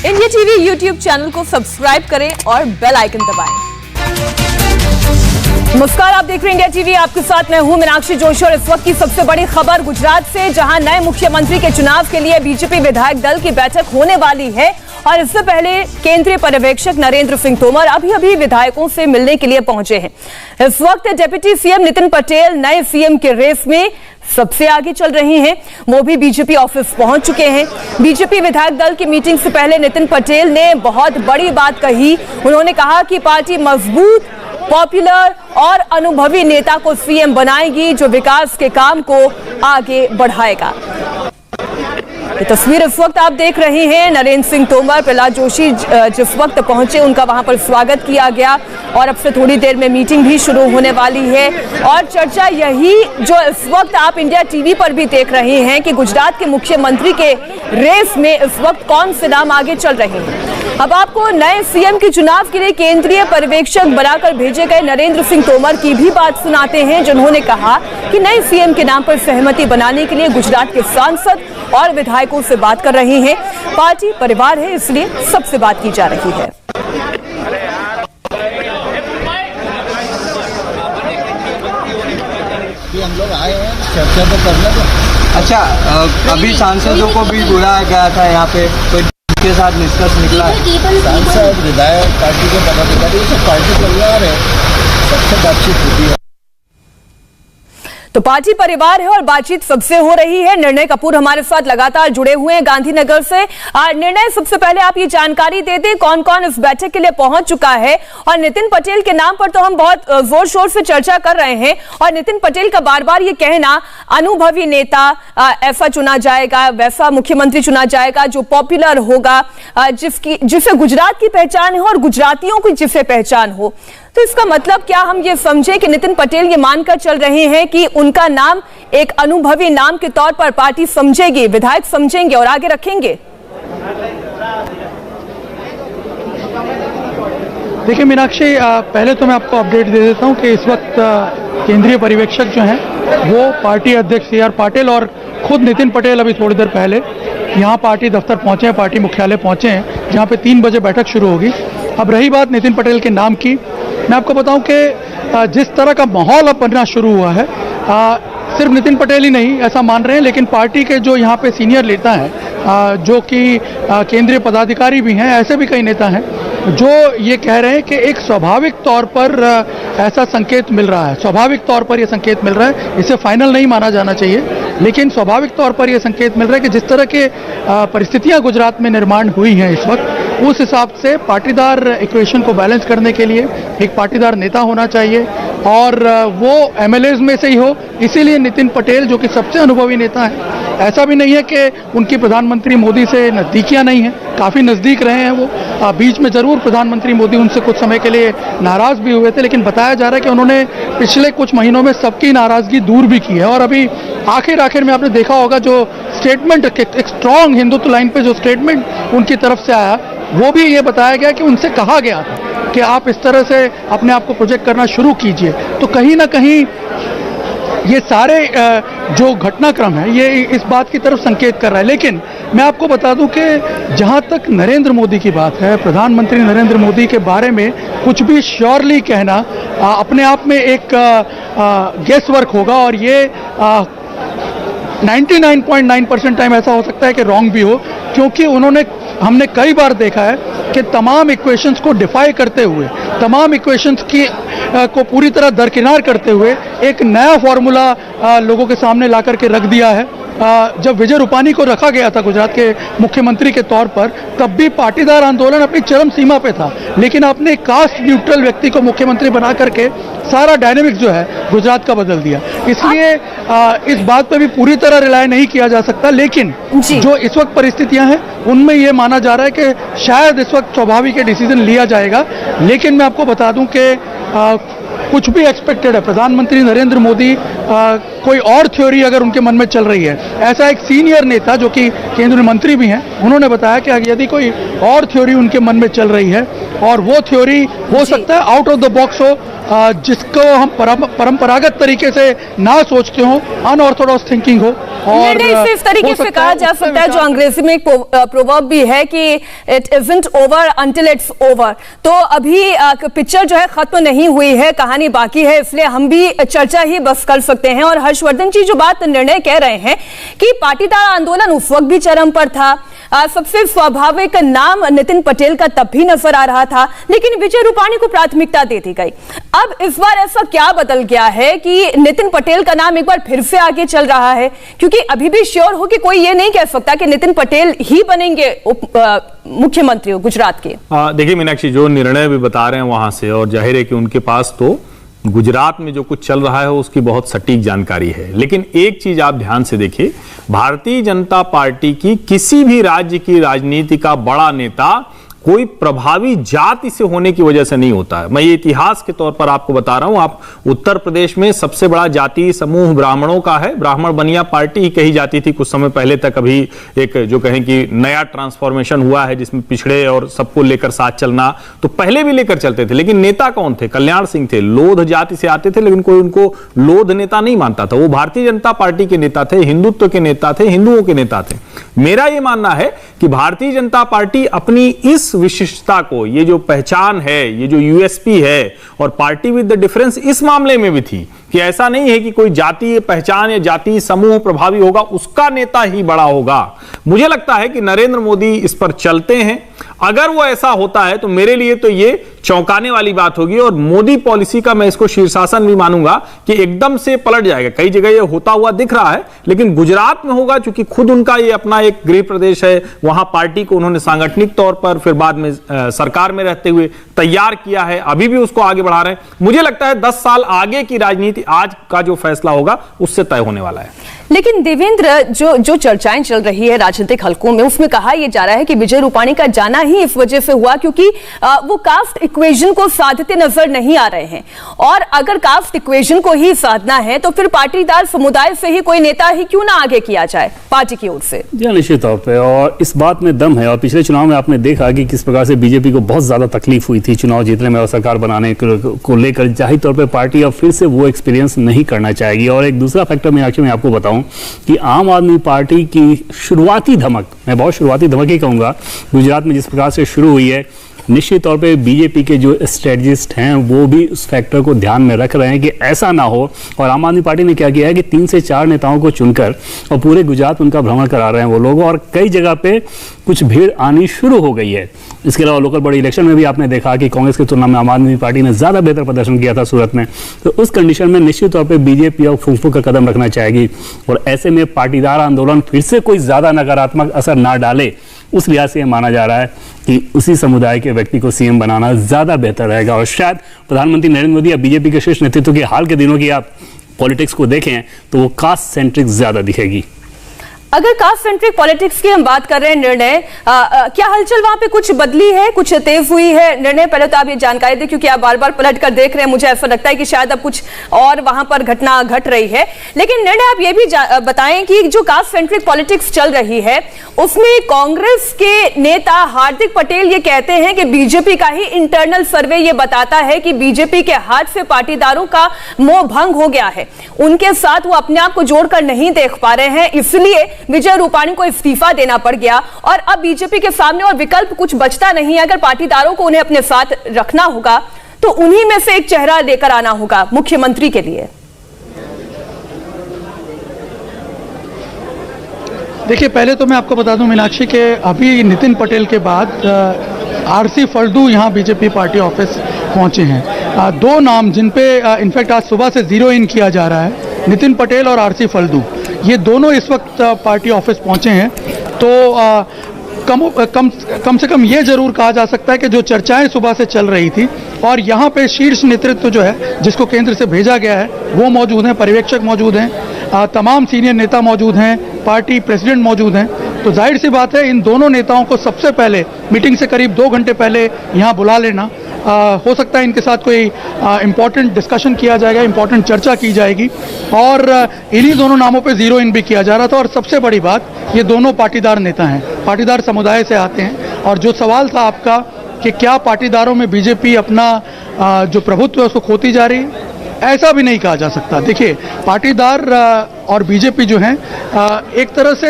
India TV YouTube channel को subscribe करें और बेल आइकन दबाएं। नमस्कार, आप देख रहे हैं इंडिया टीवी। आपके साथ मैं हूं मीनाक्षी जोशी और इस वक्त की सबसे बड़ी खबर गुजरात से, जहां नए मुख्यमंत्री के चुनाव के लिए बीजेपी विधायक दल की बैठक होने वाली है। और इससे पहले केंद्रीय पर्यवेक्षक नरेंद्र सिंह तोमर अभी विधायकों से मिलने के लिए पहुंचे हैं। इस वक्त डिप्टी सीएम नितिन पटेल नए सीएम के रेस में सबसे आगे चल रही हैं। वो भी बीजेपी ऑफिस पहुंच चुके हैं। बीजेपी विधायक दल की मीटिंग से पहले नितिन पटेल ने बहुत बड़ी बात कही। उन्होंने कहा कि पार्टी मजबूत, पॉपुलर और अनुभवी नेता को सीएम बनाएगी, जो विकास के काम को आगे बढ़ाएगा। ये तस्वीर इस वक्त आप देख रहे हैं। नरेंद्र सिंह तोमर, प्रहलाद जोशी जिस वक्त पहुंचे उनका वहां पर स्वागत किया गया और अब से थोड़ी देर में मीटिंग भी शुरू होने वाली है। और चर्चा यही जो इस वक्त आप इंडिया टीवी पर भी देख रहे हैं कि गुजरात के मुख्यमंत्री के रेस में इस वक्त कौन से नाम आगे चल रहे हैं। अब आपको नए सीएम के चुनाव के लिए केंद्रीय पर्यवेक्षक बनाकर भेजे गए नरेंद्र सिंह तोमर की भी बात सुनाते हैं, जिन्होंने कहा कि नए सीएम के नाम पर सहमति बनाने के लिए गुजरात के सांसद और विधायकों से बात कर रहे हैं। पार्टी परिवार है, इसलिए सबसे बात की जा रही है। हम लोग आए हैं चर्चा तो करने को। अच्छा, अभी सांसदों को भी बुलाया गया था यहाँ पे, कोई के साथ निष्कर्ष निकला है? सांसद, विधायक, पार्टी के पदाधिकारी, सब पार्टी परिवार है, सबसे बातचीत होती है। तो पार्टी परिवार है और बातचीत सबसे हो रही है। निर्णय कपूर हमारे साथ लगातार जुड़े हुए हैं गांधीनगर से। निर्णय, सबसे पहले आप ये जानकारी दे दें कौन कौन इस बैठक के लिए पहुंच चुका है। और नितिन पटेल के नाम पर तो हम बहुत जोर शोर से चर्चा कर रहे हैं और नितिन पटेल का बार बार ये कहना, अनुभवी नेता ऐसा चुना जाएगा, वैसा मुख्यमंत्री चुना जाएगा जो पॉपुलर होगा, जिसे गुजरात की पहचान हो और गुजरातियों की जिसे पहचान हो। तो इसका मतलब क्या हम ये समझे कि नितिन पटेल ये मानकर चल रहे हैं कि उनका नाम एक अनुभवी नाम के तौर पर पार्टी समझेगी, विधायक समझेंगे और आगे रखेंगे? देखिए मीनाक्षी, पहले तो मैं आपको अपडेट दे देता हूं कि इस वक्त केंद्रीय पर्यवेक्षक जो हैं वो पार्टी अध्यक्ष सी आर पाटिल और खुद नितिन पटेल अभी थोड़ी देर पहले यहाँ पार्टी दफ्तर पहुंचे हैं, पार्टी मुख्यालय पहुंचे हैं, जहाँ पे 3 बजे बैठक शुरू होगी। अब रही बात नितिन पटेल के नाम की, मैं आपको बताऊं कि जिस तरह का माहौल अब बनना शुरू हुआ है, सिर्फ नितिन पटेल ही नहीं ऐसा मान रहे हैं, लेकिन पार्टी के जो यहाँ पे सीनियर नेता हैं, जो कि केंद्रीय पदाधिकारी भी हैं, ऐसे भी कई नेता हैं जो ये कह रहे हैं कि एक स्वाभाविक तौर पर ऐसा संकेत मिल रहा है, स्वाभाविक तौर पर ये संकेत मिल रहा है, इसे फाइनल नहीं माना जाना चाहिए, लेकिन स्वाभाविक तौर पर ये संकेत मिल रहा है कि जिस तरह के परिस्थितियां गुजरात में निर्माण हुई हैं इस वक्त, उस हिसाब से पाटीदार इक्वेशन को बैलेंस करने के लिए एक पाटीदार नेता होना चाहिए और वो एमएलएज में से ही हो। इसीलिए नितिन पटेल, जो कि सबसे अनुभवी नेता है, ऐसा भी नहीं है कि उनकी प्रधानमंत्री मोदी से नज़दीकियां नहीं हैं, काफ़ी नज़दीक रहे हैं वो। बीच में ज़रूर प्रधानमंत्री मोदी उनसे कुछ समय के लिए नाराज़ भी हुए थे, लेकिन बताया जा रहा है कि उन्होंने पिछले कुछ महीनों में सबकी नाराज़गी दूर भी की है। और अभी आखिर में आपने देखा होगा जो स्टेटमेंट, एक स्ट्रॉन्ग हिंदुत्व लाइन पे जो स्टेटमेंट उनकी तरफ से आया, वो भी ये बताया गया कि उनसे कहा गया था कि आप इस तरह से अपने आप को प्रोजेक्ट करना शुरू कीजिए। तो कहीं ना कहीं ये सारे जो घटनाक्रम है ये इस बात की तरफ संकेत कर रहा है। लेकिन मैं आपको बता दूं कि जहां तक नरेंद्र मोदी की बात है, प्रधानमंत्री नरेंद्र मोदी के बारे में कुछ भी श्योरली कहना अपने आप में एक गेस वर्क होगा और ये 99.9% टाइम ऐसा हो सकता है कि रॉन्ग भी हो, क्योंकि हमने कई बार देखा है कि तमाम इक्वेशंस को डिफाई करते हुए, तमाम इक्वेशंस की को पूरी तरह दरकिनार करते हुए एक नया फॉर्मूला लोगों के सामने ला करके रख दिया है। जब विजय रूपानी को रखा गया था गुजरात के मुख्यमंत्री के तौर पर, तब भी पाटीदार आंदोलन अपनी चरम सीमा पे था, लेकिन आपने कास्ट न्यूट्रल व्यक्ति को मुख्यमंत्री बना करके सारा डायनेमिक्स जो है गुजरात का बदल दिया। इसलिए इस बात पे भी पूरी तरह रिलाय नहीं किया जा सकता, लेकिन जो इस वक्त परिस्थितियां हैं उनमें यह माना जा रहा है कि शायद इस वक्त स्वाभाविक डिसीजन लिया जाएगा। लेकिन मैं आपको बता दूं कि कुछ भी एक्सपेक्टेड है। प्रधानमंत्री नरेंद्र मोदी कोई और थ्योरी अगर उनके मन में चल रही है, ऐसा एक सीनियर नेता जो कि केंद्रीय मंत्री भी हैं, उन्होंने बताया कि यदि कोई और थ्योरी उनके मन में चल रही है और वो थ्योरी हो सकता है आउट ऑफ द बॉक्स हो, जिसको हम परंपरागत तरीके से ना सोचते हो, अनऑर्थोडॉक्स थिंकिंग हो। और इस तरीके से कहा जा सकता है, जो अंग्रेजी में एक प्रोवर्ब भी है कि it isn't over until it's over. तो अभी पिक्चर जो है खत्म नहीं हुई है, कहानी बाकी है, इसलिए हम भी चर्चा ही बस कर सकते हैं। और हर्षवर्धन जी जो बात निर्णय कह रहे हैं कि पाटीदार आंदोलन उस वक्त भी चरम पर था, सबसे स्वाभाविक नाम नितिन पटेल का तब भी नजर आ रहा था, लेकिन विजय रूपाणी को प्राथमिकता दे दी गई। अब इस बार ऐसा क्या बदल गया है कि नितिन पटेल का नाम एक बार फिर से आगे चल रहा है? क्योंकि अभी भी श्योर हो कि कोई ये नहीं कह सकता कि नितिन पटेल ही बनेंगे मुख्यमंत्री गुजरात के। देखिए मीनाक्षी, जो निर्णय भी बता रहे हैं वहां से, और जाहिर है कि उनके पास तो गुजरात में जो कुछ चल रहा है उसकी बहुत सटीक जानकारी है। लेकिन एक चीज आप ध्यान से देखिए, भारतीय जनता पार्टी की किसी भी राज्य की राजनीति का बड़ा नेता कोई प्रभावी जाति से होने की वजह से नहीं होता है। मैं ये इतिहास के तौर पर आपको बता रहा हूं। आप उत्तर प्रदेश में सबसे बड़ा जातीय समूह ब्राह्मणों का है। ब्राह्मण बनिया पार्टी ही कही जाती थी कुछ समय पहले तक। अभी एक जो कहें कि नया ट्रांसफॉर्मेशन हुआ है जिसमें पिछड़े और सबको लेकर साथ चलना, तो पहले भी लेकर चलते थे। लेकिन नेता कौन थे? कल्याण सिंह थे, लोध जाति से आते थे, लेकिन कोई उनको लोध नेता नहीं मानता था। वो भारतीय जनता पार्टी के नेता थे, हिंदुत्व के नेता थे, हिंदुओं के नेता थे। मेरा यह मानना है कि भारतीय जनता पार्टी अपनी इस विशिष्टता को, ये जो पहचान है, ये जो यूएसपी है, और पार्टी विद द डिफरेंस इस मामले में भी थी कि ऐसा नहीं है कि कोई जातीय पहचान या जातीय समूह प्रभावी होगा उसका नेता ही बड़ा होगा। मुझे लगता है कि नरेंद्र मोदी इस पर चलते हैं। अगर वो ऐसा होता है तो मेरे लिए तो ये चौंकाने वाली बात होगी, और मोदी पॉलिसी का मैं इसको शीर्षासन भी मानूंगा कि एकदम से पलट जाएगा। कई जगह ये होता हुआ दिख रहा है, लेकिन गुजरात में होगा क्योंकि खुद उनका ये अपना एक गृह प्रदेश है। वहां पार्टी को उन्होंने सांगठनिक तौर पर, फिर बाद में सरकार में रहते हुए तैयार किया है, अभी भी उसको आगे बढ़ा रहे हैं। मुझे लगता है 10 साल आगे की राजनीति आज का जो फैसला होगा उससे तय होने वाला है। लेकिन देवेंद्र, जो चर्चाएं चल रही है राजनीतिक हलकों में, उसमें कहा यह जा रहा है कि विजय रूपाणी का जाना ही इस वजह से हुआ क्योंकि वो कास्ट इक्वेशन को साधते नजर नहीं आ रहे हैं। और अगर कास्ट इक्वेशन को ही साधना है तो फिर पाटीदार समुदाय से ही कोई नेता ही क्यों ना आगे किया जाए पार्टी की ओर से। जी निश्चित तौर पे, और इस बात में दम है। और पिछले चुनाव में आपने देखा कि किस प्रकार से बीजेपी को बहुत ज्यादा तकलीफ हुई थी चुनाव जीतने में और सरकार बनाने को लेकर। जाहिर तौर पर पार्टी अब फिर से वो एक्सपीरियंस नहीं करना चाहेगी। और एक दूसरा फैक्टर मैं आपको बताऊं कि आम आदमी पार्टी की शुरुआती धमक, मैं बहुत शुरुआती धमक ही कहूंगा, गुजरात में जिस प्रकार से शुरू हुई है, निश्चित तौर पे बीजेपी के जो स्ट्रेटजिस्ट हैं वो भी उस फैक्टर को ध्यान में रख रहे हैं कि ऐसा ना हो। और आम आदमी पार्टी ने क्या किया है कि 3 से 4 नेताओं को चुनकर और पूरे गुजरात उनका भ्रमण करा रहे हैं वो लोग, और कई जगह पे कुछ भीड़ आनी शुरू हो गई है। इसके अलावा लोकल बॉडी इलेक्शन में भी आपने देखा कि कांग्रेस की तुलना में आम आदमी पार्टी ने ज्यादा बेहतर प्रदर्शन किया था सूरत में। तो उस कंडीशन में निश्चित तौर पर बीजेपी अब फूंक का कदम रखना चाहेगी, और ऐसे में पाटीदार आंदोलन फिर से कोई ज्यादा नकारात्मक असर ना डाले, उस लिहाज से माना जा रहा है कि उसी समुदाय के व्यक्ति को सीएम बनाना ज्यादा बेहतर रहेगा। और शायद प्रधानमंत्री नरेंद्र मोदी या बीजेपी के शीर्ष नेतृत्व के हाल के दिनों की आप पॉलिटिक्स को देखें तो वो कास्ट सेंट्रिक ज्यादा दिखेगी। अगर कास्ट सेंट्रिक पॉलिटिक्स की हम बात कर रहे हैं, निर्णय क्या हलचल वहां पे कुछ बदली है, कुछ तेज हुई है? निर्णय पहले तो आप ये जानकारी दें क्योंकि आप बार बार पलट कर देख रहे हैं, मुझे ऐसा लगता है कि शायद अब कुछ और वहां पर घटना घट रही है। लेकिन निर्णय आप ये भी बताएं कि जो कास्ट सेंट्रिक पॉलिटिक्स चल रही है उसमें कांग्रेस के नेता हार्दिक पटेल ये कहते हैं कि बीजेपी का ही इंटरनल सर्वे ये बताता है कि बीजेपी के हाथ से पाटीदारों का मोह भंग हो गया है, उनके साथ वो अपने आप को जोड़कर नहीं देख पा रहे हैं, इसलिए विजय रूपाणी को इस्तीफा देना पड़ गया। और अब बीजेपी के सामने और विकल्प कुछ बचता नहीं है। अगर पाटीदारों को उन्हें अपने साथ रखना होगा तो उन्हीं में से एक चेहरा लेकर आना होगा मुख्यमंत्री के लिए। देखिए, पहले तो मैं आपको बता दूं मीनाक्षी के अभी नितिन पटेल के बाद आरसी फल्दू यहां बीजेपी पार्टी ऑफिस पहुंचे हैं। 2 नाम जिन पे इनफैक्ट आज सुबह से जीरो इन किया जा रहा है, नितिन पटेल और आरसी फल्दू, ये दोनों इस वक्त पार्टी ऑफिस पहुंचे हैं। तो कम से कम ये जरूर कहा जा सकता है कि जो चर्चाएं सुबह से चल रही थी और यहाँ पे शीर्ष नेतृत्व जो है जिसको केंद्र से भेजा गया है वो मौजूद हैं, पर्यवेक्षक मौजूद हैं, तमाम सीनियर नेता मौजूद हैं, पार्टी प्रेसिडेंट मौजूद हैं। तो जाहिर सी बात है इन दोनों नेताओं को सबसे पहले मीटिंग से करीब 2 घंटे पहले यहाँ बुला लेना। हो सकता है इनके साथ कोई इम्पोर्टेंट डिस्कशन किया जाएगा, इम्पोर्टेंट चर्चा की जाएगी, और इन्हीं दोनों नामों पे जीरो इन भी किया जा रहा था। और सबसे बड़ी बात, ये दोनों पाटीदार नेता हैं, पाटीदार समुदाय से आते हैं। और जो सवाल था आपका कि क्या पाटीदारों में बीजेपी अपना जो प्रभुत्व है उसको खोती जा रही है, ऐसा भी नहीं कहा जा सकता। देखिए, पाटीदार और बीजेपी जो हैं एक तरह से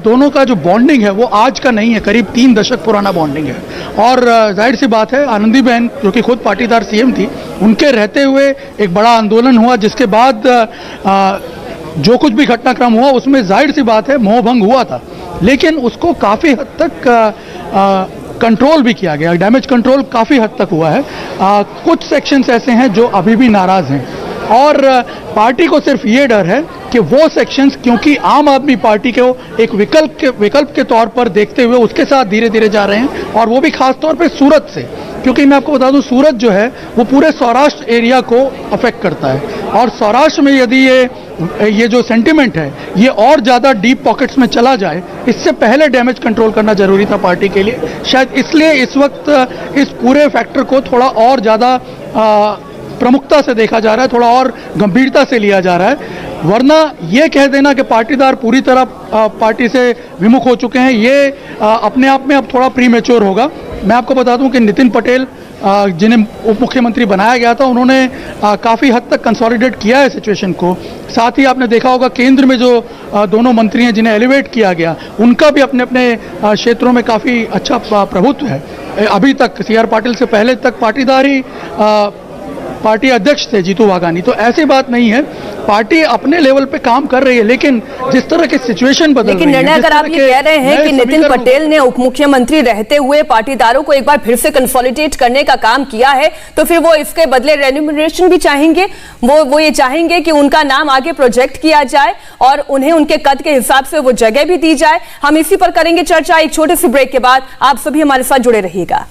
दोनों का जो बॉन्डिंग है वो आज का नहीं है, करीब 3 दशक पुराना बॉन्डिंग है। और जाहिर सी बात है, आनंदीबेन जो कि खुद पाटीदार सीएम थी, उनके रहते हुए एक बड़ा आंदोलन हुआ, जिसके बाद जो कुछ भी घटनाक्रम हुआ उसमें जाहिर सी बात है मोहभंग हुआ था, लेकिन उसको काफ़ी हद तक कंट्रोल भी किया गया, डैमेज कंट्रोल काफ़ी हद तक हुआ है। कुछ सेक्शंस ऐसे हैं जो अभी भी नाराज़ हैं और पार्टी को सिर्फ ये डर है कि वो सेक्शंस, क्योंकि आम आदमी पार्टी को एक विकल्प के तौर पर देखते हुए उसके साथ धीरे धीरे जा रहे हैं, और वो भी खास तौर पे सूरत से, क्योंकि मैं आपको बता दूं सूरत जो है वो पूरे सौराष्ट्र एरिया को अफेक्ट करता है, और सौराष्ट्र में यदि ये जो सेंटिमेंट है ये और ज़्यादा डीप पॉकेट्स में चला जाए, इससे पहले डैमेज कंट्रोल करना जरूरी था पार्टी के लिए। शायद इसलिए इस वक्त इस पूरे फैक्टर को थोड़ा और ज़्यादा प्रमुखता से देखा जा रहा है, थोड़ा और गंभीरता से लिया जा रहा है। वरना ये कह देना कि पाटीदार पूरी तरह पार्टी से विमुख हो चुके हैं, ये अपने आप में अब थोड़ा प्रीमेच्योर होगा। मैं आपको बता दूं कि नितिन पटेल जिन्हें उप मुख्यमंत्री बनाया गया था, उन्होंने काफ़ी हद तक कंसोलिडेट किया है सिचुएशन को। साथ ही आपने देखा होगा केंद्र में जो दोनों मंत्री हैं जिन्हें एलिवेट किया गया, उनका भी अपने अपने क्षेत्रों में काफ़ी अच्छा प्रभुत्व है। अभी तक CR पाटिल से पहले तक पाटीदार ही पार्टी अध्यक्ष थे जीतू वाघानी, तो ऐसी बात नहीं है, पार्टी अपने लेवल पे काम कर रही है, लेकिन जिस तरह की सिचुएशन बदल रही है, लेकिन निर्णय अगर आप ये कह रहे हैं कि नितिन पटेल ने उप मुख्यमंत्री रहते हुए पाटीदारों को एक बार फिर से कंसोलिडेट करने का काम किया है, तो फिर वो इसके बदले रेन्यूमरेशन भी चाहेंगे, वो ये चाहेंगे कि उनका नाम आगे प्रोजेक्ट किया जाए और उन्हें उनके कद के हिसाब से वो जगह भी दी जाए। हम इसी पर करेंगे चर्चा एक छोटे से ब्रेक के बाद। आप सभी हमारे साथ जुड़े रहिएगा।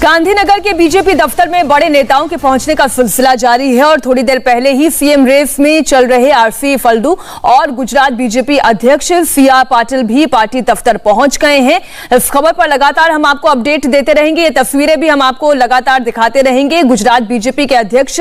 गांधीनगर के बीजेपी दफ्तर में बड़े नेताओं के पहुंचने का सिलसिला जारी है और थोड़ी देर पहले ही सीएम रेस में चल रहे आरसी फल्दू और गुजरात बीजेपी अध्यक्ष CR पाटिल भी पार्टी दफ्तर पहुंच गए हैं। इस खबर पर लगातार हम आपको अपडेट देते रहेंगे, ये तस्वीरें भी हम आपको लगातार दिखाते रहेंगे। गुजरात बीजेपी के अध्यक्ष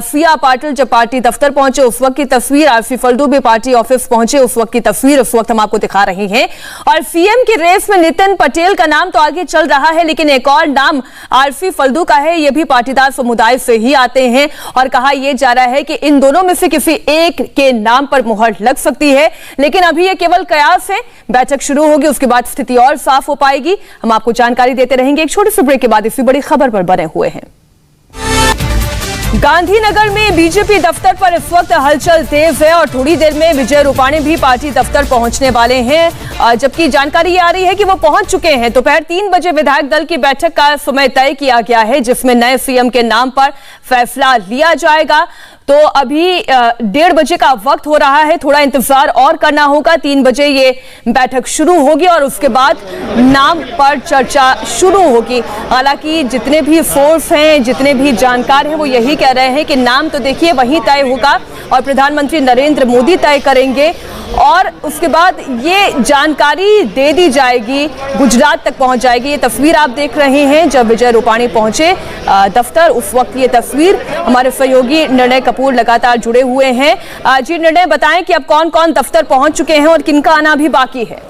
CR पाटिल जब पार्टी दफ्तर पहुंचे उस वक्त की तस्वीर, आरसी फल्दू भी पार्टी ऑफिस पहुंचे उस वक्त की तस्वीर इस वक्त हम आपको दिखा रहे हैं। और सीएम की रेस में नितिन पटेल का नाम तो आगे चल रहा है, लेकिन एक और नाम आरसी फल्दू का है। ये भी पाटीदार समुदाय से ही आते हैं और कहा यह जा रहा है कि इन दोनों में से किसी एक के नाम पर मुहर लग सकती है, लेकिन अभी ये केवल कयास है। बैठक शुरू होगी, उसके बाद स्थिति और साफ हो पाएगी। हम आपको जानकारी देते रहेंगे। एक छोटे से ब्रेक के बाद इसी बड़ी खबर पर बने हुए हैं। गांधीनगर में बीजेपी दफ्तर पर इस वक्त हलचल तेज है और थोड़ी देर में विजय रूपाणी भी पार्टी दफ्तर पहुंचने वाले हैं, जबकि जानकारी ये आ रही है कि वो पहुंच चुके हैं। दोपहर 3 बजे विधायक दल की बैठक का समय तय किया गया है, जिसमें नए सीएम के नाम पर फैसला लिया जाएगा। तो अभी 1:30 बजे का वक्त हो रहा है, थोड़ा इंतजार और करना होगा। 3 बजे ये बैठक शुरू होगी और उसके बाद नाम पर चर्चा शुरू होगी। हालांकि जितने भी सोर्स हैं, जितने भी जानकार हैं, वो यही कह रहे हैं कि नाम तो देखिए वहीं तय होगा और प्रधानमंत्री नरेंद्र मोदी तय करेंगे और उसके बाद ये जानकारी दे दी जाएगी, गुजरात तक पहुंच जाएगी। ये तस्वीर आप देख रहे हैं जब विजय रूपाणी पहुंचे दफ्तर, उस वक्त ये तस्वीर। हमारे सहयोगी निर्णय कपूर लगातार जुड़े हुए हैं। जी निर्णय, बताएं कि अब कौन कौन दफ्तर पहुंच चुके हैं और किनका आना अभी बाकी है।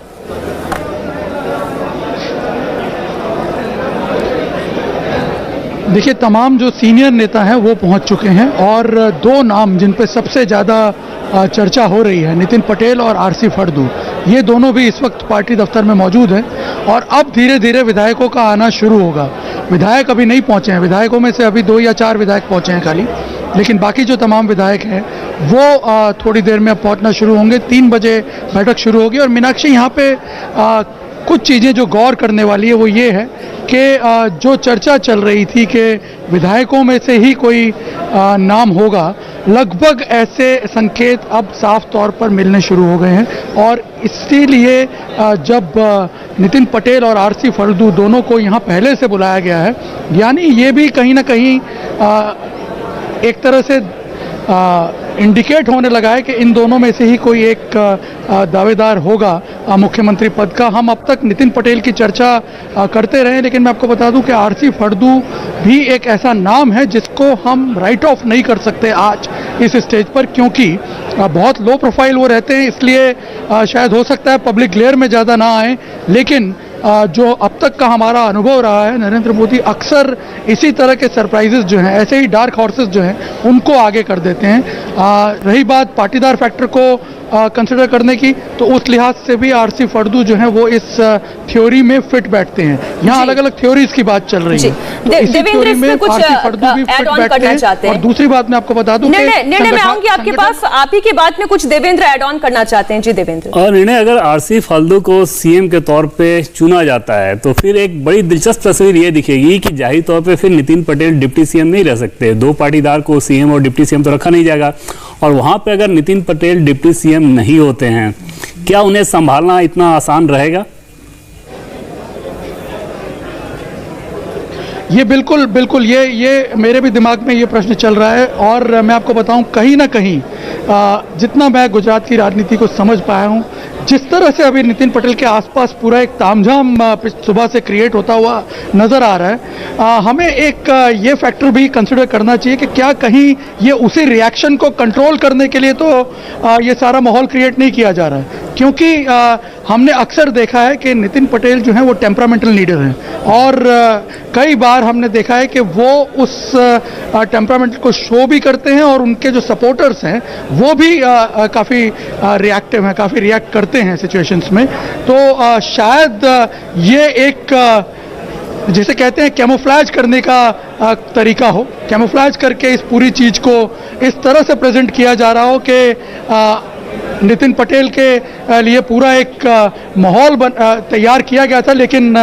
देखिए, तमाम जो सीनियर नेता हैं वो पहुंच चुके हैं और 2 नाम जिन पे सबसे ज़्यादा चर्चा हो रही है, नितिन पटेल और आरसी फल्दू, ये दोनों भी इस वक्त पार्टी दफ्तर में मौजूद हैं और अब धीरे धीरे विधायकों का आना शुरू होगा। विधायक अभी नहीं पहुंचे हैं, विधायकों में से अभी 2 या 4 विधायक पहुंचे हैं खाली, लेकिन बाकी जो तमाम विधायक हैं वो थोड़ी देर में अब पहुंचना शुरू होंगे। 3 बजे बैठक शुरू होगी और मीनाक्षी, यहाँ पे कुछ चीज़ें जो गौर करने वाली है वो ये है कि जो चर्चा चल रही थी कि विधायकों में से ही कोई नाम होगा, लगभग ऐसे संकेत अब साफ तौर पर मिलने शुरू हो गए हैं और इसीलिए जब नितिन पटेल और आरसी फल्दू दोनों को यहाँ पहले से बुलाया गया है, यानी ये भी कहीं ना कहीं एक तरह से इंडिकेट होने लगा है कि इन दोनों में से ही कोई एक दावेदार होगा मुख्यमंत्री पद का। हम अब तक नितिन पटेल की चर्चा करते रहे, लेकिन मैं आपको बता दूं कि आरसी फल्दू भी एक ऐसा नाम है जिसको हम राइट ऑफ नहीं कर सकते आज इस स्टेज पर, क्योंकि बहुत लो प्रोफाइल वो रहते हैं, इसलिए शायद हो सकता है पब्लिक ग्लेयर में ज़्यादा ना आए, लेकिन जो अब तक का हमारा अनुभव रहा है, नरेंद्र मोदी अक्सर इसी तरह के सरप्राइजेस जो हैं, ऐसे ही डार्क हॉर्सेस जो हैं, उनको आगे कर देते हैं। रही बात पाटीदार फैक्टर को कंसिडर करने की, तो उस लिहाज से भी आरसी फड़दू जो है वो इस थ्योरी में फिट बैठते हैं। यहाँ अलग अलग थ्योरीज की बात चल रही है, तो इसी थ्योरी में आरसी फड़दू भी फिट बैठते हैं। और दूसरी बात मैं आपको बता दूं, निर्णय में आऊंगी आपके पास, आप ही की बात में कुछ देवेंद्र ऐड ऑन करना चाहते हैं। जी देवेंद्र। और निर्णय, अगर आरसी फड़दू को सीएम के तौर पे चुना जाता है तो फिर एक बड़ी दिलचस्प तस्वीर ये दिखेगी कि जाहिर तौर पे फिर नितिन पटेल डिप्टी सीएम नहीं रह सकते। दो पाटीदार को सीएम और डिप्टी सीएम तो रखा नहीं जाएगा, और वहां पे अगर नितिन पटेल डिप्टी सीएम नहीं होते हैं, क्या उन्हें संभालना इतना आसान रहेगा? ये बिल्कुल ये मेरे भी दिमाग में ये प्रश्न चल रहा है। और मैं आपको बताऊं, कहीं ना कहीं जितना मैं गुजरात की राजनीति को समझ पाया हूं, जिस तरह से अभी नितिन पटेल के आसपास पूरा एक तामझाम सुबह से क्रिएट होता हुआ नजर आ रहा है, हमें एक ये फैक्टर भी कंसिडर करना चाहिए कि क्या कहीं ये उसी रिएक्शन को कंट्रोल करने के लिए तो ये सारा माहौल क्रिएट नहीं किया जा रहा है। क्योंकि हमने अक्सर देखा है कि नितिन पटेल जो हैं वो टेम्परामेंटल लीडर हैं, और कई बार हमने देखा है कि वो उस टेम्परामेंट को शो भी करते हैं, और उनके जो सपोर्टर्स हैं वो भी काफ़ी रिएक्टिव हैं, काफ़ी रिएक्ट करते हैं सिचुएशंस में। तो शायद ये एक जिसे कहते हैं कैमोफ्लेज करने का तरीका हो, कैमोफ्लेज करके इस पूरी चीज़ को इस तरह से प्रेजेंट किया जा रहा हो कि नितिन पटेल के लिए पूरा एक माहौल तैयार किया गया था, लेकिन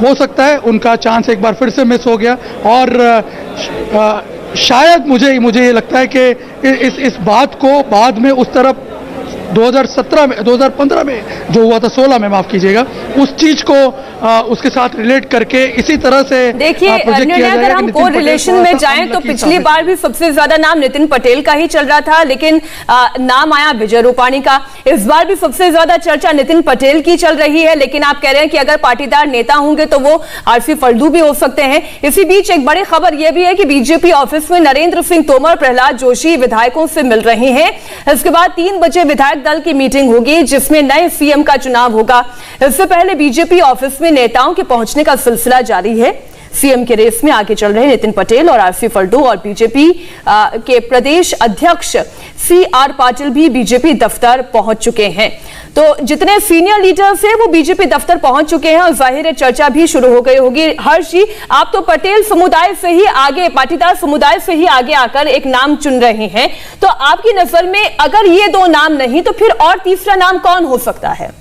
हो सकता है उनका चांस एक बार फिर से मिस हो गया। और शायद मुझे ये लगता है कि इस बात को बाद में उस तरफ 2015 में जो हुआ था, 16 में माफ कीजिएगा, उस चीज को उसके साथ रिलेट करके इसी तरह से देखिए, अगर हम को रिलेशन में जाएं तो पिछली बार भी सबसे ज्यादा नाम नितिन पटेल का ही चल रहा था, लेकिन नाम आया विजय रूपाणी का। इस बार भी सबसे ज्यादा चर्चा नितिन पटेल की चल रही है, लेकिन आप कह रहे हैं कि अगर पाटीदार नेता होंगे तो वो आरसी फड़दू भी हो सकते हैं। इसी बीच एक बड़ी खबर यह भी है कि बीजेपी ऑफिस में नरेंद्र सिंह तोमर, प्रहलाद जोशी विधायकों से मिल रहे हैं। इसके बाद 3 बजे विधायक दल की मीटिंग होगी जिसमें नए सीएम का चुनाव होगा। इससे पहले बीजेपी ऑफिस में नेताओं के पहुंचने का सिलसिला जारी है। सीएम के रेस में आगे चल रहे नितिन पटेल और आरसी फड़दू, और बीजेपी के प्रदेश अध्यक्ष CR पाटिल भी बीजेपी दफ्तर पहुंच चुके हैं। तो जितने सीनियर लीडर्स हैं वो बीजेपी दफ्तर पहुंच चुके हैं, और जाहिर है चर्चा भी शुरू हो गई होगी। हर्ष जी, आप तो पटेल समुदाय से ही आगे, पाटीदार समुदाय से ही आगे आकर एक नाम चुन रहे हैं, तो आपकी नजर में अगर ये 2 नाम नहीं तो फिर और तीसरा नाम कौन हो सकता है?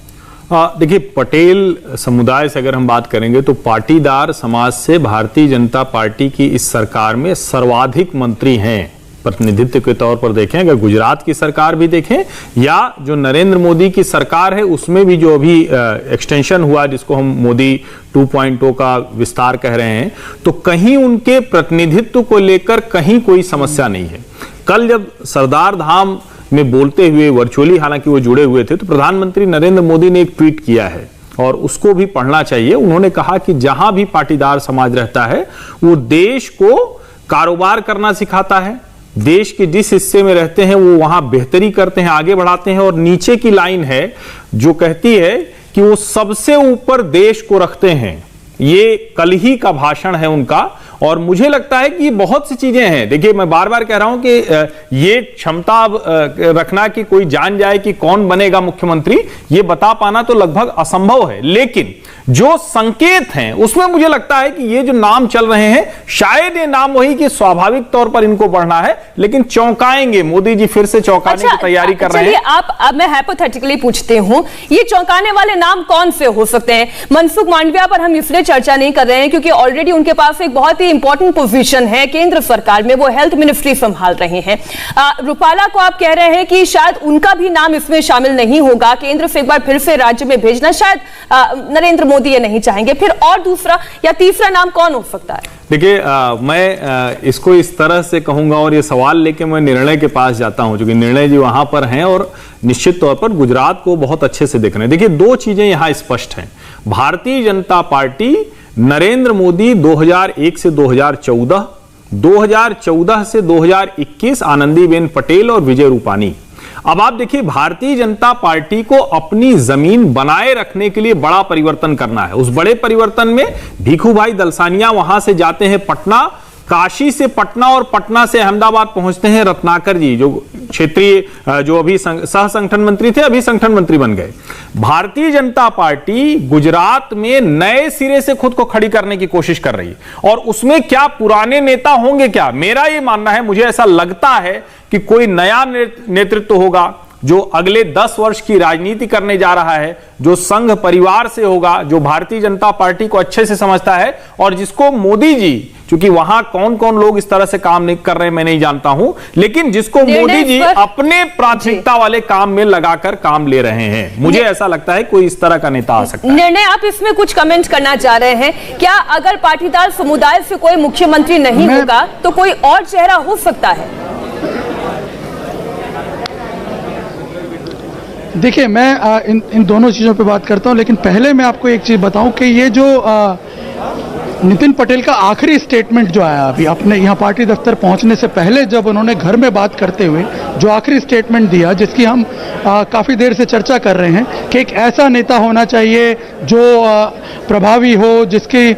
देखिए, पटेल समुदाय से अगर हम बात करेंगे तो पाटीदार समाज से भारतीय जनता पार्टी की इस सरकार में सर्वाधिक मंत्री हैं। प्रतिनिधित्व के तौर पर देखें, अगर गुजरात की सरकार भी देखें या जो नरेंद्र मोदी की सरकार है उसमें भी जो अभी एक्सटेंशन हुआ जिसको हम मोदी 2.0 का विस्तार कह रहे हैं, तो कहीं उनके प्रतिनिधित्व को लेकर कहीं कोई समस्या नहीं है। कल जब सरदार धाम में बोलते हुए वर्चुअली, हालांकि वो जुड़े हुए थे, तो प्रधानमंत्री नरेंद्र मोदी ने एक ट्वीट किया है और उसको भी पढ़ना चाहिए। उन्होंने कहा कि जहां भी पाटीदार समाज रहता है वो देश को कारोबार करना सिखाता है, देश के जिस हिस्से में रहते हैं वो वहां बेहतरी करते हैं, आगे बढ़ाते हैं, और नीचे की लाइन है जो कहती है कि वो सबसे ऊपर देश को रखते हैं। ये कल ही का भाषण है उनका, और मुझे लगता है कि बहुत सी चीजें हैं। देखिए, मैं बार बार कह रहा हूं कि ये क्षमता रखना कि कोई जान जाए कि कौन बनेगा मुख्यमंत्री, ये बता पाना तो लगभग असंभव है, लेकिन जो संकेत हैं उसमें मुझे लगता है कि ये जो नाम चल रहे हैं, शायद ये नाम वही कि स्वाभाविक तौर पर इनको बढ़ना है, लेकिन चौंकाएंगे मोदी जी, फिर से चौंकाने की तैयारी कर रहे हैं। अब मैं हाइपोथेटिकली पूछती हूं, ये चौंकाने वाले नाम कौन से हो सकते हैं? मनसुख मांडविया पर हम इसलिए चर्चा नहीं कर रहे हैं क्योंकि ऑलरेडी उनके पास एक बहुत ही इंपॉर्टेंट पोजीशन है केंद्र सरकार में, वो हेल्थ मिनिस्ट्री संभाल रहे हैं। रूपाला को आप कह रहे हैं कि शायद उनका भी नाम इसमें शामिल नहीं होगा, केंद्र से एक बार फिर से राज्य में भेजना शायद नरेंद्र मोदी ये नहीं चाहेंगे। फिर और दूसरा या तीसरा नाम कौन हो सकता है? देखिए, मैं इसको इस तरह से कहूंगा, और ये सवाल लेके मैं निर्णय के पास जाता हूं, क्योंकि निर्णय जी वहां पर हैं और निश्चित तौर पर गुजरात को बहुत अच्छे से देख रहे हैं। देखिए, 2 चीजें यहां स्पष्ट हैं। भारतीय जनता पार्टी, नरेंद्र मोदी 2001 से 2014, 2014 से 2021 आनंदीबेन पटेल और विजय रूपाणी। अब आप देखिए, भारतीय जनता पार्टी को अपनी जमीन बनाए रखने के लिए बड़ा परिवर्तन करना है। उस बड़े परिवर्तन में भीखू भाई दलसानिया वहां से जाते हैं पटना, काशी से पटना और पटना से अहमदाबाद पहुंचते हैं रत्नाकर जी, जो क्षेत्रीय जो अभी सह संगठन मंत्री थे, अभी संगठन मंत्री बन गए। भारतीय जनता पार्टी गुजरात में नए सिरे से खुद को खड़ी करने की कोशिश कर रही है, और उसमें क्या पुराने नेता होंगे क्या? मेरा यह मानना है, मुझे ऐसा लगता है कि कोई नया नेतृत्व होगा जो अगले 10 वर्ष की राजनीति करने जा रहा है, जो संघ परिवार से होगा, जो भारतीय जनता पार्टी को अच्छे से समझता है, और जिसको मोदी जी, क्योंकि वहां कौन कौन लोग इस तरह से काम नहीं कर रहे हैं मैं नहीं जानता हूं, लेकिन जिसको मोदी जी अपने प्राथमिकता वाले काम में लगाकर काम ले रहे हैं, मुझे ऐसा लगता है कोई इस तरह का नेता आ सकता है। निर्णय, आप इसमें कुछ कमेंट करना चाह रहे हैं क्या? अगर पाटीदार समुदाय से कोई मुख्यमंत्री नहीं होगा तो कोई और चेहरा हो सकता है? देखिए, मैं इन दोनों चीज़ों पे बात करता हूं, लेकिन पहले मैं आपको एक चीज़ बताऊं कि ये जो नितिन पटेल का आखिरी स्टेटमेंट जो आया अभी अपने यहाँ पार्टी दफ्तर पहुंचने से पहले, जब उन्होंने घर में बात करते हुए जो आखिरी स्टेटमेंट दिया, जिसकी हम काफ़ी देर से चर्चा कर रहे हैं कि एक ऐसा नेता होना चाहिए जो प्रभावी हो, जिसकी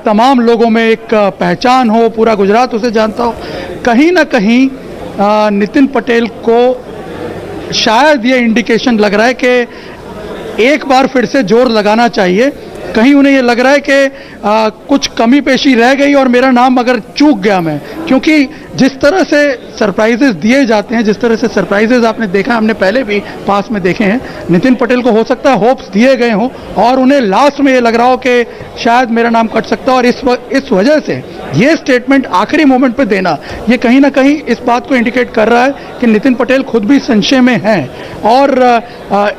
तमाम लोगों में एक पहचान हो, पूरा गुजरात उसे जानता हो। कहीं ना कहीं नितिन पटेल को शायद ये इंडिकेशन लग रहा है कि एक बार फिर से जोर लगाना चाहिए। कहीं उन्हें ये लग रहा है कि कुछ कमी पेशी रह गई और मेरा नाम अगर चूक गया मैं, क्योंकि जिस तरह से सरप्राइजेस दिए जाते हैं, जिस तरह से सरप्राइजेस आपने देखा, हमने पहले भी पास में देखे हैं, नितिन पटेल को हो सकता है होप्स दिए गए हों और उन्हें लास्ट में ये लग रहा हो कि शायद मेरा नाम कट सकता है, और इस वजह से ये स्टेटमेंट आखिरी मोमेंट पे देना, ये कहीं ना कहीं इस बात को इंडिकेट कर रहा है कि नितिन पटेल खुद भी संशय में हैं। और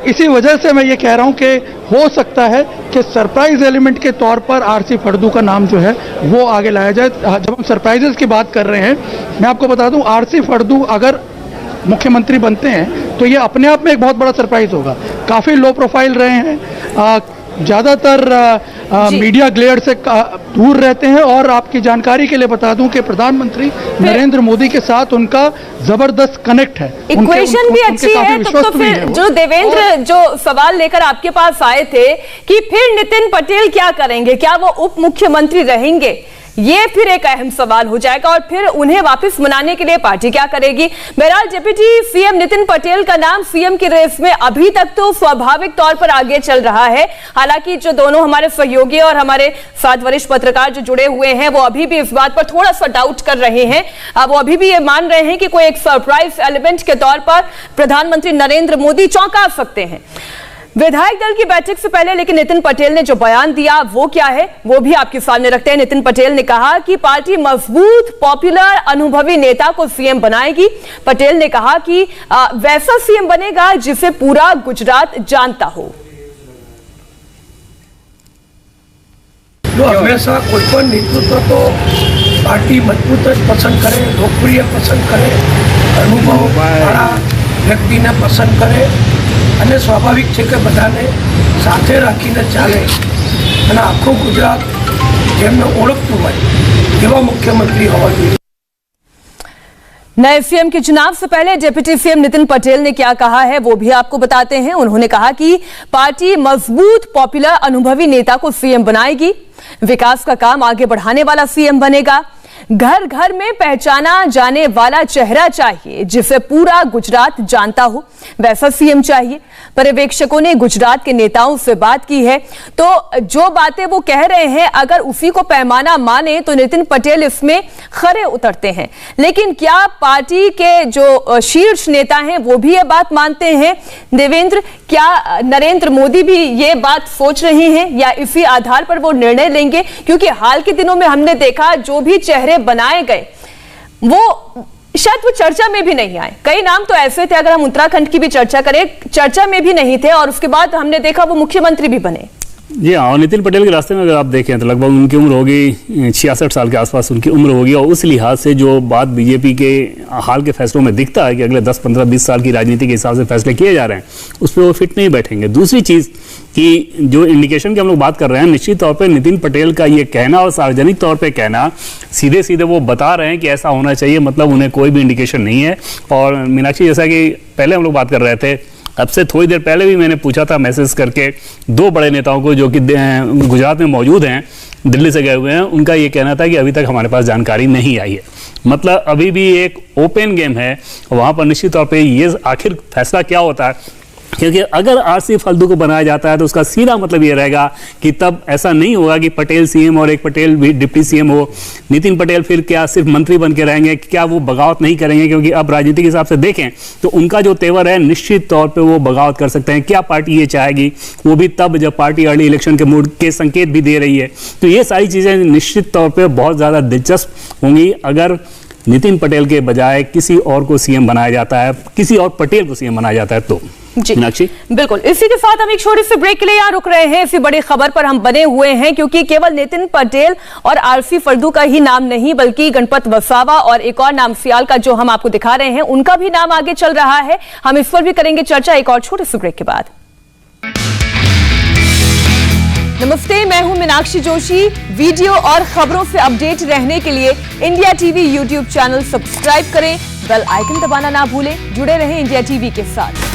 इसी वजह से मैं ये कह रहा हूँ कि हो सकता है कि सरप्राइज एलिमेंट के तौर पर आरसी फड़दू का नाम जो है वो आगे लाया जाए। जब हम सरप्राइजेस की बात कर रहे हैं, मैं आपको बता दूं, आरसी फड़दू अगर मुख्यमंत्री बनते हैं तो ये अपने आप में एक बहुत बड़ा सरप्राइज होगा। काफ़ी लो प्रोफाइल रहे हैं, ज़्यादातर मीडिया ग्लेयर से दूर रहते हैं, और आपकी जानकारी के लिए बता दूं कि प्रधानमंत्री नरेंद्र मोदी के साथ उनका जबरदस्त कनेक्ट है। इक्वेशन भी अच्छी है। तो फिर जो देवेंद्र जो सवाल लेकर आपके पास आए थे कि फिर नितिन पटेल क्या करेंगे, क्या वो उप मुख्यमंत्री रहेंगे, ये फिर एक अहम सवाल हो जाएगा, और फिर उन्हें वापस मनाने के लिए पार्टी क्या करेगी। बहरहाल डिप्टी सीएम नितिन पटेल का नाम सीएम की रेस में अभी तक तो स्वाभाविक तौर पर आगे चल रहा है। हालांकि जो दोनों हमारे सहयोगी और हमारे साथ वरिष्ठ पत्रकार जो जुड़े हुए हैं, वो अभी भी इस बात पर थोड़ा सा डाउट कर रहे हैं। वो अभी भी ये मान रहे हैं कि कोई एक सरप्राइज एलिमेंट के तौर पर प्रधानमंत्री नरेंद्र मोदी चौंका सकते हैं। विधायक दल की बैठक से पहले लेकिन नितिन पटेल ने जो बयान दिया वो क्या है, वो भी आपके सामने रखते हैं। नितिन पटेल ने कहा कि पार्टी मजबूत, पॉपुलर, अनुभवी नेता को सीएम बनाएगी। पटेल ने कहा कि वैसा सीएम बनेगा जिसे पूरा गुजरात जानता हो। जो हमेशा कोई पण नेतृत्व तो पार्टी मजबूत पसंद करे, लोकप्रिय पसंद करे, अनुभव वाला व्यक्ति ने पसंद करे, અને સ્વાભાવિક છે કે બધાને સાથે રાખીને ચાલે અને આખું ગુજરાત જેમને ઓળખતું હોય એવા મુખ્યમંત્રી હોવા જોઈએ। नए सीएम के चुनाव से पहले डिप्टी सीएम नितिन पटेल ने क्या कहा है वो भी आपको बताते हैं। उन्होंने कहा कि पार्टी मजबूत, पॉपुलर, अनुभवी नेता को सीएम बनाएगी, विकास का काम आगे बढ़ाने वाला सीएम बनेगा, घर घर में पहचाना जाने वाला चेहरा चाहिए जिसे पूरा गुजरात जानता हो, वैसा सीएम चाहिए। पर्यवेक्षकों ने गुजरात के नेताओं से बात की है, तो जो बातें वो कह रहे हैं अगर उसी को पैमाना माने तो नितिन पटेल इसमें खरे उतरते हैं। लेकिन क्या पार्टी के जो शीर्ष नेता हैं वो भी ये बात मानते हैं? देवेंद्र, क्या नरेंद्र मोदी भी ये बात सोच रहे हैं या इसी आधार पर वो निर्णय लेंगे? क्योंकि हाल के दिनों में हमने देखा जो भी चेहरे बनाए गए वो शायद वो चर्चा में भी नहीं आए। कई नाम तो ऐसे थे, अगर हम उत्तराखंड की भी चर्चा करें, चर्चा में भी नहीं थे, और उसके बाद हमने देखा वो मुख्यमंत्री भी बने। जी हाँ, और नितिन पटेल के रास्ते में अगर आप देखें तो लगभग उनकी उम्र होगी 66 साल के आसपास उनकी उम्र होगी, और उस लिहाज से जो बात बीजेपी के हाल के फैसलों में दिखता है कि अगले 10, 15, 20 साल की राजनीति के हिसाब से फैसले किए जा रहे हैं, उस पर वो फिट नहीं बैठेंगे। दूसरी चीज़ कि जो इंडिकेशन की हम लोग बात कर रहे हैं, निश्चित तौर पर नितिन पटेल का ये कहना और सार्वजनिक तौर पर कहना, सीधे सीधे वो बता रहे हैं कि ऐसा होना चाहिए, मतलब उन्हें कोई भी इंडिकेशन नहीं है। और मीनाक्षी, जैसा कि पहले हम लोग बात कर रहे थे, अब से थोड़ी देर पहले भी मैंने पूछा था मैसेज करके 2 बड़े नेताओं को जो कि गुजरात में मौजूद हैं, दिल्ली से गए हुए हैं, उनका ये कहना था कि अभी तक हमारे पास जानकारी नहीं आई है। मतलब अभी भी एक ओपन गेम है, वहाँ पर निश्चित तौर पे ये आखिर फैसला क्या होता है, क्योंकि अगर आरसी फल्दू को बनाया जाता है तो उसका सीधा मतलब ये रहेगा कि तब ऐसा नहीं होगा कि पटेल सीएम और एक पटेल भी डिप्टी सीएम हो। नितिन पटेल फिर क्या सिर्फ मंत्री बन के रहेंगे, क्या वो बगावत नहीं करेंगे? क्योंकि अब राजनीति के हिसाब से देखें तो उनका जो तेवर है, निश्चित तौर पे वो बगावत कर सकते हैं। क्या पार्टी ये चाहेगी, वो भी तब जब पार्टी अर्ली इलेक्शन के मूड के संकेत भी दे रही है। तो ये सारी चीज़ें निश्चित तौर पर बहुत ज़्यादा दिलचस्प होंगी अगर नितिन पटेल के बजाय किसी और को सीएम बनाया जाता है, किसी और पटेल को सीएम बनाया जाता है तो। जी मीनाक्षी, बिल्कुल। इसी के साथ हम एक छोटे से ब्रेक के लिए यहाँ रुक रहे हैं। इसी बड़ी खबर पर हम बने हुए हैं, क्योंकि केवल नितिन पटेल और आरसी फल्दू का ही नाम नहीं, बल्कि गणपत वसावा और एक और नाम सियाल का जो हम आपको दिखा रहे हैं, उनका भी नाम आगे चल रहा है। हम इस पर भी करेंगे चर्चा एक और छोटे से ब्रेक के बाद। नमस्ते, मैं हूं मीनाक्षी जोशी। वीडियो और खबरों से अपडेट रहने के लिए India TV YouTube channel subscribe करें, बेल आइकन दबाना ना भूलें। जुड़े रहें इंडिया टीवी के साथ।